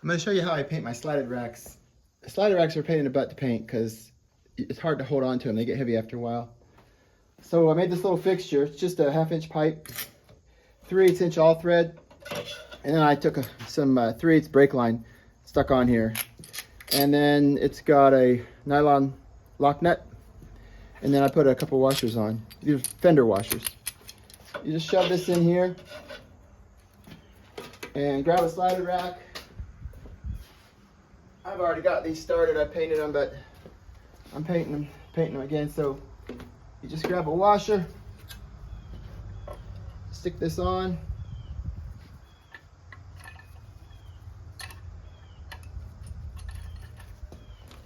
I'm going to show you how I paint my slatted racks. Slatted racks are a pain in the butt to paint because it's hard to hold on to them. They get heavy after a while. So I made this little fixture. It's just a 1/2 inch pipe, 3/8 inch all thread, and then I took some 3/8 brake line stuck on here. And then it's got a nylon lock nut, and then I put a couple washers on. These are fender washers. You just shove this in here and grab a slatted rack. I've already got these started. I painted them, but I'm painting them again. So you just grab a washer, stick this on,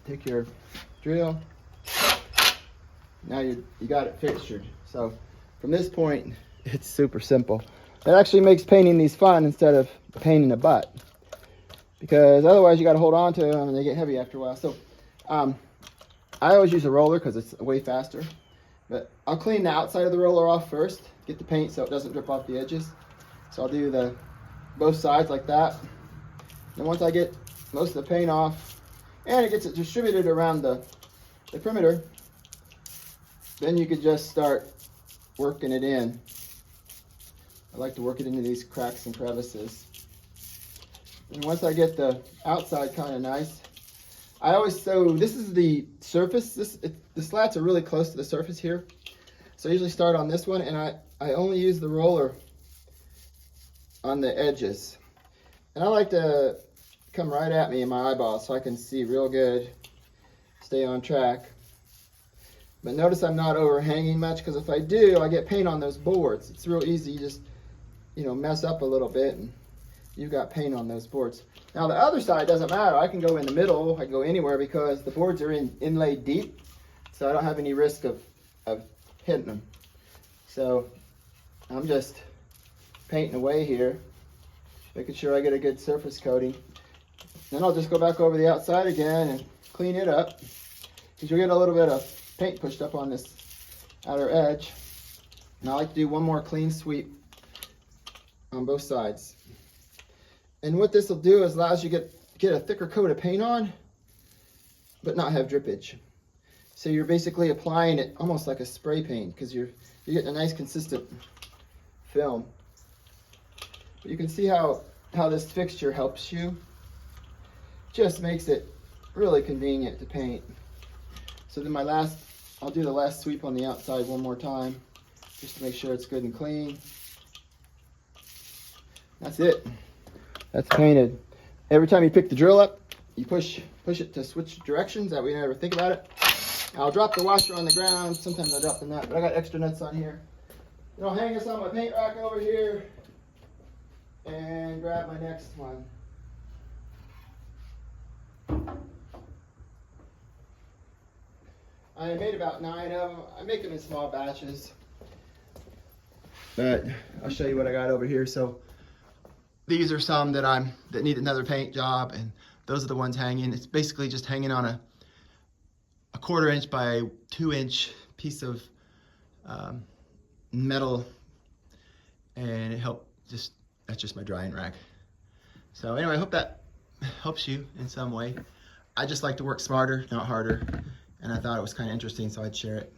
take your drill. Now you got it fixtured. So from this point, it's super simple. It actually makes painting these fun instead of a pain in the butt, because otherwise you got to hold on to them and they get heavy after a while. So I always use a roller because it's way faster. But I'll clean the outside of the roller off first, get the paint so it doesn't drip off the edges. So I'll do both sides like that. And once I get most of the paint off and it gets it distributed around the perimeter, then you could just start working it in. I like to work it into these cracks and crevices. And once I get the outside kind of nice, so this is the surface. The slats are really close to the surface here. So I usually start on this one, and I only use the roller on the edges. And I like to come right at me in my eyeballs so I can see real good, stay on track. But notice I'm not overhanging much, because if I do, I get paint on those boards. It's real easy. You just, mess up a little bit and you've got paint on those boards. Now the other side doesn't matter. I can go in the middle, I can go anywhere, because the boards are inlaid deep, so I don't have any risk of hitting them. So I'm just painting away here, making sure I get a good surface coating. Then I'll just go back over the outside again and clean it up, because you'll get a little bit of paint pushed up on this outer edge. And I like to do one more clean sweep on both sides. And what this will do is allows you to get a thicker coat of paint on, but not have drippage. So you're basically applying it almost like a spray paint, because you're getting a nice consistent film. But you can see how this fixture helps you. Just makes it really convenient to paint. So then I'll do the last sweep on the outside one more time, just to make sure it's good and clean. That's it. That's painted. Every time you pick the drill up, you push it to switch directions. That way you never think about it. I'll drop the washer on the ground. Sometimes I drop the nut, but I got extra nuts on here. Then I'll hang this on my paint rack over here and grab my next one. I made about 9 of them. I make them in small batches, but I'll show you what I got over here. So these are some that need another paint job, and those are the ones hanging. It's basically just hanging on a 1/4 inch by 2 inch piece of metal, and that's just my drying rack. So anyway, I hope that helps you in some way. I just like to work smarter, not harder, and I thought it was kind of interesting, so I'd share it.